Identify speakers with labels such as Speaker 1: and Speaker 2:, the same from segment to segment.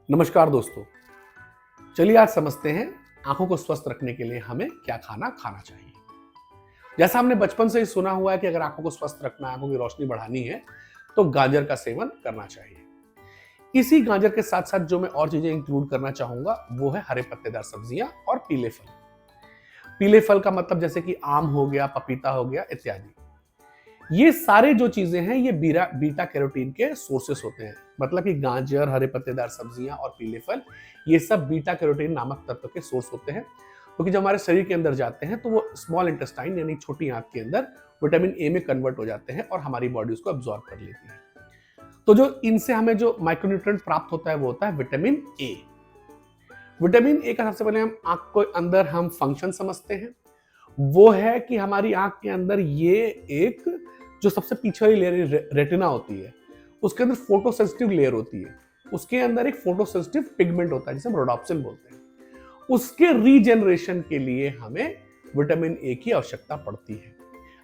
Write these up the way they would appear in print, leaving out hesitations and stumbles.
Speaker 1: नमस्कार दोस्तों। चलिए आज समझते हैं आंखों को स्वस्थ रखने के लिए हमें क्या खाना खाना चाहिए। जैसा हमने बचपन से ही सुना हुआ है कि अगर आंखों को स्वस्थ रखना है, आंखों की रोशनी बढ़ानी है, तो गाजर का सेवन करना चाहिए। इसी गाजर के साथ साथ जो मैं और चीजें इंक्लूड करना चाहूंगा वो है हरे पत्तेदार सब्जियां और पीले फल। पीले फल का मतलब जैसे कि आम हो गया, पपीता हो गया इत्यादि। ये सारे जो चीजें हैं ये बीटा कैरोटीन के सोर्सेस होते हैं। मतलब कि गाजर, हरे पत्तेदार सब्जियां और पीले फल ये सब बीटा कैरोटीन नामक तत्व के सोर्स होते हैं, क्योंकि जब हमारे शरीर के अंदर जाते हैं तो वो स्मॉल इंटेस्टाइन यानी छोटी आंत के अंदर विटामिन ए में कन्वर्ट हो जाते हैं और हमारी बॉडी उसको अब्सॉर्ब कर लेती है। तो जो इनसे हमें जो माइक्रोन्यूट्रिएंट प्राप्त होता है वो होता है विटामिन ए। विटामिन ए का सबसे पहले हम आंख को अंदर हम फंक्शन समझते हैं। वो है कि हमारी आंख के अंदर ये एक जो सबसे पीछे वाली लेयर रेटिना होती है, उसके अंदर फोटो सेंसिटिव लेयर होती है। उसके अंदर एक फोटो सेंसिटिव पिगमेंट होता है जिसे हम रोडोप्सिन बोलते हैं। उसके रीजनरेशन के लिए हमें विटामिन ए की आवश्यकता पड़ती है।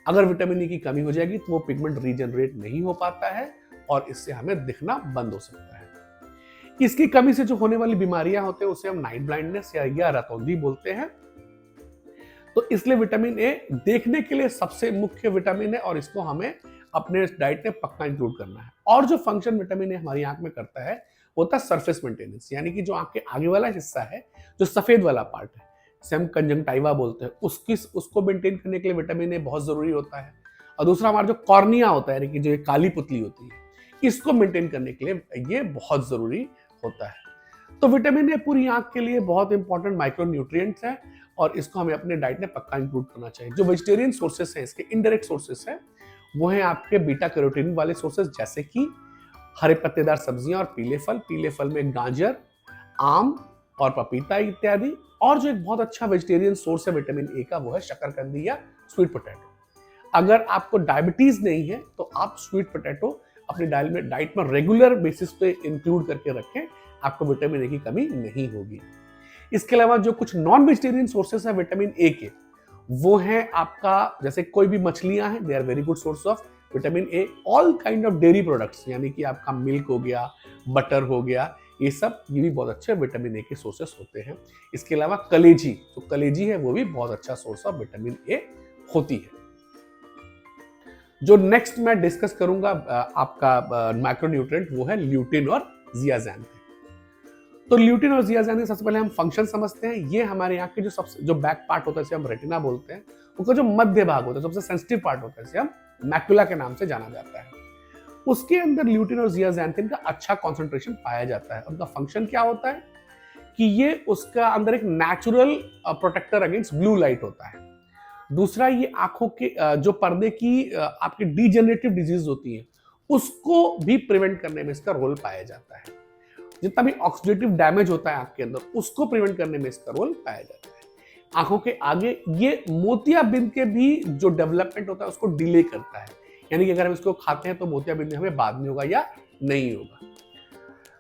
Speaker 1: अगर विटामिन ए की कमी हो जाएगी तो वो पिगमेंट रीजनरेट नहीं हो पाता है और इससे हमें दिखना बंद हो सकता है। इसकी कमी से जो होने वाली बीमारियां होते हैं उसे हम नाइट ब्लाइंडनेस या रतौंधी बोलते हैं। तो इसलिए विटामिन ए देखने के लिए सबसे मुख्य विटामिन है और इसको हमें अपने डाइट में पक्का इंक्लूड करना है। और जो फंक्शन विटामिन ए हमारी आंख में करता है वो होता है सरफेस मेंटेनेंस, यानी कि जो आंख के आगे वाला हिस्सा है, जो सफेद वाला पार्ट है, जिसे हम कंजंक्टिवा बोलते हैं, उसको मेंटेन करने के लिए विटामिन ए बहुत जरूरी होता है। और दूसरा हमारा जो कॉर्निया होता है, यानी कि जो ये काली पुतली होती है, इसको मेंटेन करने के लिए ये बहुत जरूरी होता है। तो विटामिन ए पूरी आंख के लिए बहुत इंपॉर्टेंट माइक्रो न्यूट्रिएंट्स है और इसको हमें अपने डाइट में पक्का इंक्लूड करना चाहिए। जो वेजिटेरियन सोर्सेस हैं, इसके इनडायरेक्ट सोर्सेस हैं, वो हैं आपके बीटा कैरोटीन वाले सोर्सेस, जैसे कि हरे पत्तेदार सब्जियां और पीले फल में गाजर, आम और पपीता इत्यादि। और जो एक बहुत अच्छा वेजिटेरियन सोर्स है विटामिन ए का, वो है शकरकंदी या स्वीट पोटैटो। अगर आपको डायबिटीज नहीं है तो आप स्वीट पोटैटो अपनी डाइट में रेगुलर बेसिस पे इंक्लूड करके रखें, आपको विटामिन ए की कमी नहीं होगी। इसके अलावा जो कुछ नॉन वेजिटेरियन सोर्सेस है विटामिन ए के, वो है आपका जैसे कोई भी मछलियां हैं, they are very good source of vitamin A. All kind of dairy products, यानी कि आपका मिल्क हो गया, बटर हो गया, ये भी बहुत अच्छे विटामिन ए के सोर्सेस होते हैं। इसके अलावा कलेजी, जो कलेजी है वो भी बहुत अच्छा सोर्स ऑफ विटामिन ए होती है। जो नेक्स्ट मैं डिस्कस करूंगा आपका माइक्रोन्यूट्रिएंट, वो है ल्यूटिन और जियाज़ैंथिन। तो ल्यूटिन और जियाज़ैंथिन सबसे पहले हम फंक्शन समझते हैं। ये हमारे आंख के जो बैक पार्ट होता है, इसे हम रेटिना बोलते हैं। उसका जो मध्य भाग होता है, सबसे सेंसिटिव पार्ट होता है, इसे हम मैकुला के नाम से जाना जाता है। उसके अंदर ल्यूटिन और जियाज़ैंथिन का अच्छा कॉन्सेंट्रेशन पाया जाता है। उनका फंक्शन क्या होता है कि ये उसका अंदर एक natural protector against blue light होता है। दूसरा, ये आंखों के जो पर्दे की आपकी डीजेनरेटिव डिजीज होती है उसको भी प्रिवेंट करने में इसका रोल पाया जाता है। जितना भी ऑक्सीडेटिव डैमेज होता है आंख के अंदर, उसको प्रिवेंट करने में इसका रोल पाया जाता है। आंखों के आगे ये मोतियाबिंद के भी जो डेवलपमेंट होता है उसको डिले करता है, यानी कि अगर हम इसको खाते हैं तो मोतियाबिंद हमें बाद में होगा या नहीं होगा।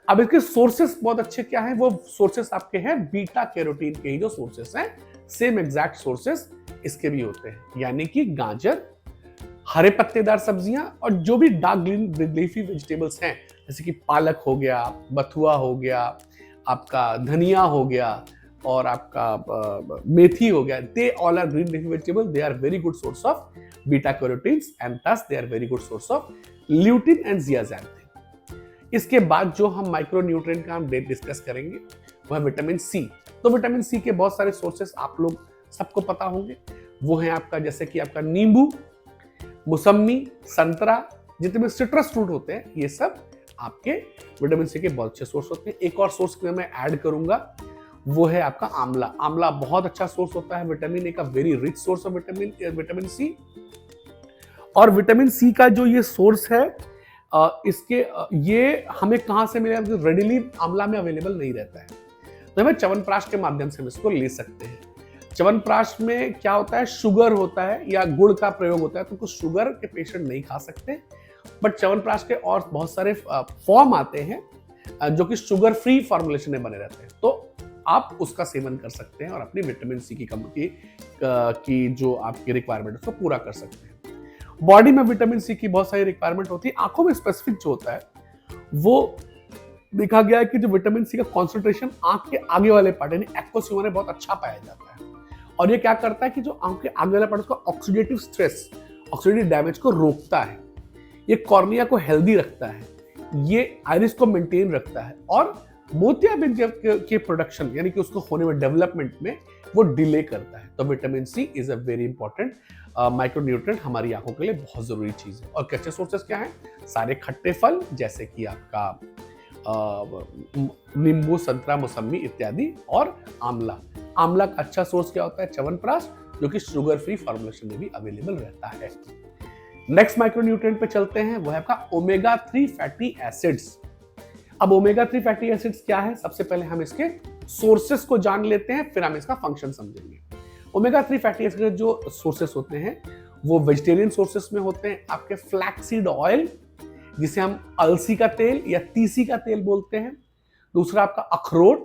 Speaker 1: अब इसके सोर्सेस बहुत अच्छे क्या है, वो सोर्सेस आपके हैं बीटा कैरोटीन के ही जो सोर्सेस हैं, सेम एग्जैक्ट सोर्सेस इसके भी होते हैं, यानी कि गाजर, हरे पत्तेदार सब्जियां और जो भी डार्क ग्रीन लीफी वेजिटेबल्स हैं, जैसे कि पालक हो गया, बथुआ हो गया, आपका धनिया हो गया और आपका मेथी हो गया। They all are green leafy vegetable, they are very good source of beta carotenes and thus they are very good source of lutein and zeaxanthin. इसके बाद जो हम माइक्रो न्यूट्रिएंट का हम डिस्कस करेंगे वो है विटामिन सी। तो विटामिन सी के बहुत सारे सोर्सेस आप लोग सबको पता होंगे। वो है आपका जैसे कि आपका नींबू, मौसमी, संतरा, जितने भी सिट्रस फ्रूट होते हैं, ये सब आपके विटामिन सी के बहुत अच्छे सोर्स होते हैं। एक और सोर्स में मैं ऐड करूंगा, वो है आपका आंवला। आंवला बहुत अच्छा सोर्स होता है विटामिन ए का, very rich source of vitamin C. और विटामिन सी का जो ये सोर्स है, ये हमें कहां से मिलेगा, रेडिली आंवला में अवेलेबल नहीं रहता है, तो हमें च्यवनप्राश के माध्यम से हम इसको ले सकते हैं। च्यवनप्राश में क्या होता है, शुगर होता है या गुड़ का प्रयोग होता है, तो कुछ शुगर के पेशेंट नहीं खा सकते, बट च्यवनप्राश के और बहुत सारे फॉर्म आते हैं जो कि शुगर फ्री फॉर्मुलेशन में बने रहते हैं, तो आप उसका सेवन कर सकते हैं और अपनी विटामिन सी की जो आपकी रिक्वायरमेंट है उसको पूरा कर सकते हैं। बॉडी में विटामिन सी की बहुत सारी रिक्वायरमेंट होती है। आंखों में स्पेसिफिक जो होता है वो देखा गया है कि जो विटामिन सी का कॉन्सेंट्रेशन आंख के आगे वाले पार्ट यानी एक्वोसिवा में बहुत अच्छा पाया जाता है, और ये क्या करता है कि जो आंख के आगे वाला पार्ट उसका ऑक्सीडेटिव स्ट्रेस, ऑक्सीडेटिव डैमेज को रोकता है, ये कॉर्निया को हेल्दी रखता है, ये आइरिस को मेंटेन रखता है, और मोतियाबिंद के प्रोडक्शन यानी कि उसको होने में डेवलपमेंट में वो डिले करता है। तो vitamin C is a very important micronutrient, हमारी आंखों के लिए बहुत जरूरी चीज है। और कच्चे सोर्सेस क्या है? सारे खट्टे फल जैसे कि आपका नींबू, संतरा, मौसमी इत्यादि, और आंवला। आंवला का अच्छा सोर्स क्या होता है? च्यवनप्राश, जो कि शुगर फ्री फॉर्मुलेशन में भी अवेलेबल रहता है। नेक्स्ट माइक्रोन्यूट्रिएंट पे चलते हैं, वो है आपका ओमेगा 3 फैटी एसिड्स। अब ओमेगा 3 फैटी एसिड्स क्या है? सबसे पहले हम इसके सोर्सेस को जान लेते हैं, फिर हम इसका फंक्शन समझेंगे। ओमेगा 3 फैटी एसिड जो सोर्सेस होते हैं वो वेजिटेरियन सोर्सेस में होते हैं। आपके फ्लैक्सीड ऑयल, जिसे हम अलसी का तेल या तीसी का तेल बोलते हैं। दूसरा आपका अखरोट,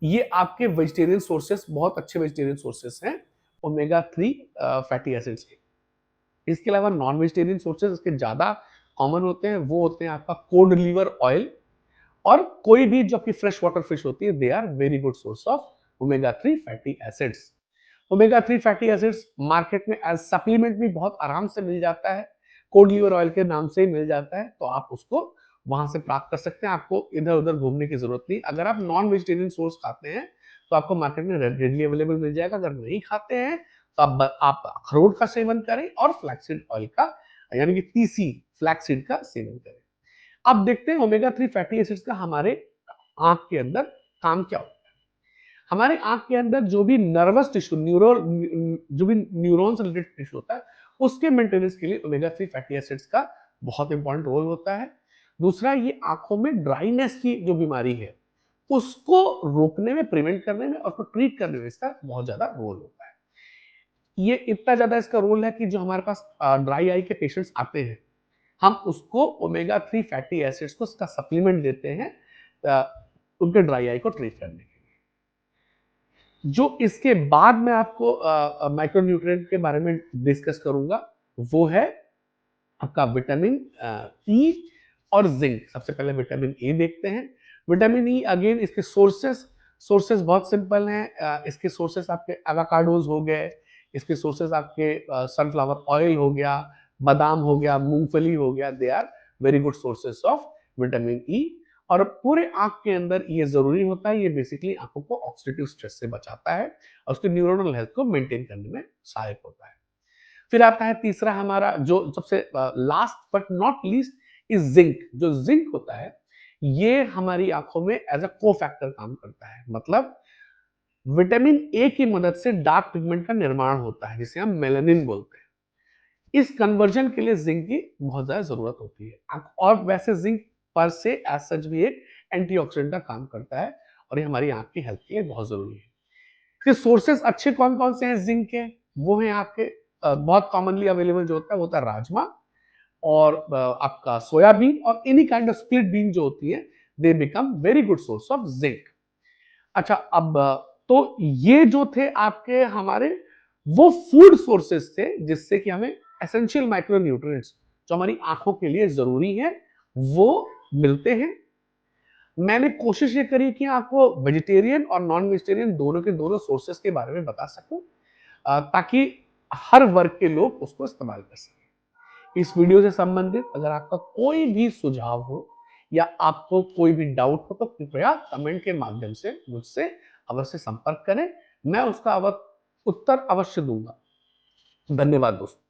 Speaker 1: ये आपके वेजिटेरियन सोर्सेस, बहुत अच्छे वेजिटेरियन सोर्सेस हैं ओमेगा 3 फैटी एसिड्स के। इसके अलावा नॉन वेजिटेरियन सोर्सेस इसके ज्यादा कॉमन होते हैं, वो होते हैं आपका कोड लिवर ऑयल, और कोई भी जो आपकी फ्रेश वाटर फिश होती है, they are very good source of omega 3 fatty acids. Omega 3 fatty acids market में एज सप्लीमेंट भी बहुत आराम से मिल जाता है, कोड लिवर ऑयल के नाम से ही मिल जाता है, तो आप उसको वहां से प्राप्त कर सकते हैं। आपको इधर उधर घूमने की जरूरत नहीं। अगर आप नॉन वेजिटेरियन सोर्स खाते हैं तो आपको मार्केट में रेडली अवेलेबल मिल जाएगा। अगर नहीं खाते हैं तो आप अखरोट का सेवन करें और फ्लैक्सीड ऑयल का यानी कि तीसी फ्लैक्सीड का सेवन करें। अब देखते हैं ओमेगा 3 फैटी एसिड्स का हमारे आंख के अंदर काम क्या होता है। हमारे आंख के अंदर जो भी नर्वस टिश्यू, जो भी न्यूरॉन से रिलेटेड टिश्यू होता है, उसके मेंटेनेंस के लिए ओमेगा 3 फैटी एसिड्स का बहुत इंपॉर्टेंट रोल होता है। दूसरा, ये आंखों में ड्राइनेस की जो बीमारी है उसको रोकने में, प्रिवेंट करने में और उसको ट्रीट करने में इसका बहुत ज्यादा रोल होता है। ये इतना ज्यादा इसका रोल है कि जो हमारे पास ड्राई आई के पेशेंट्स आते हैं, हम उसको ओमेगा 3 फैटी एसिड्स को उसका सप्लीमेंट देते हैं उनके ड्राई आई को ट्रीट करने के लिए। जो इसके बाद मैं आपको माइक्रोन्यूट्रिएंट के बारे में डिस्कस करूंगा, वो है आपका विटामिन ई और जिंक। सबसे पहले विटामिन ई देखते हैं। विटामिन ई अगेन इसके सोर्सेस बहुत सिंपल हैं। इसके सोर्सेस आपके एवोकाडोज हो गए, इसके सोर्सेस आपके सनफ्लावर ऑयल हो गया, बादाम हो गया, मूंगफली हो गया, they are very good sources of vitamin E. और पूरे आंख के अंदर ये जरूरी होता है। ये बेसिकली आंखों को ऑक्सीडेटिव स्ट्रेस से बचाता है और उसकी न्यूरोनल हेल्थ को मेंटेन करने में सहायक होता है। फिर आता है तीसरा हमारा, जो सबसे last but not least, is zinc. जो जिंक होता है ये हमारी आंखों में एज अ को फैक्टर काम करता है। मतलब विटामिन ए की मदद से डार्क पिगमेंट का निर्माण होता है, जिसे हम मेलानिन बोलते हैं। इस कन्वर्जन के लिए जिंक की बहुत ज्यादा जरूरत होती है। और वैसे जिंक पर से एज सच भी एक एंटीऑक्सीडेंट का काम करता है, और ये हमारी आंख की हेल्थ के लिए बहुत जरूरी है। फिर सोर्सेस अच्छे कौन कौन से हैं जिंक के? वो हैं आपके बहुत कॉमनली अवेलेबल जो होता है वो होता है राजमा, और आपका सोयाबीन, और any kind of split bean जो होती है, they become very good source of zinc. अच्छा, अब तो ये जो थे आपके हमारे वो फूड सोर्सेस थे जिससे कि हमें एसेंशियल माइक्रोन्यूट्रिएंट्स जो हमारी आंखों के लिए जरूरी है वो मिलते हैं। मैंने कोशिश ये करी कि आपको वेजिटेरियन और नॉन वेजिटेरियन दोनों के दोनों सोर्सेस के बारे में बता सकूं, ताकि हर वर्ग के लोग उसको इस्तेमाल कर सकें। इस वीडियो से संबंधित अगर आपका कोई भी सुझाव हो या आपको कोई भी डाउट हो तो कृपया कमेंट के माध्यम से मुझसे अवश्य संपर्क करें। मैं उसका उत्तर अवश्य दूंगा। धन्यवाद दोस्तों।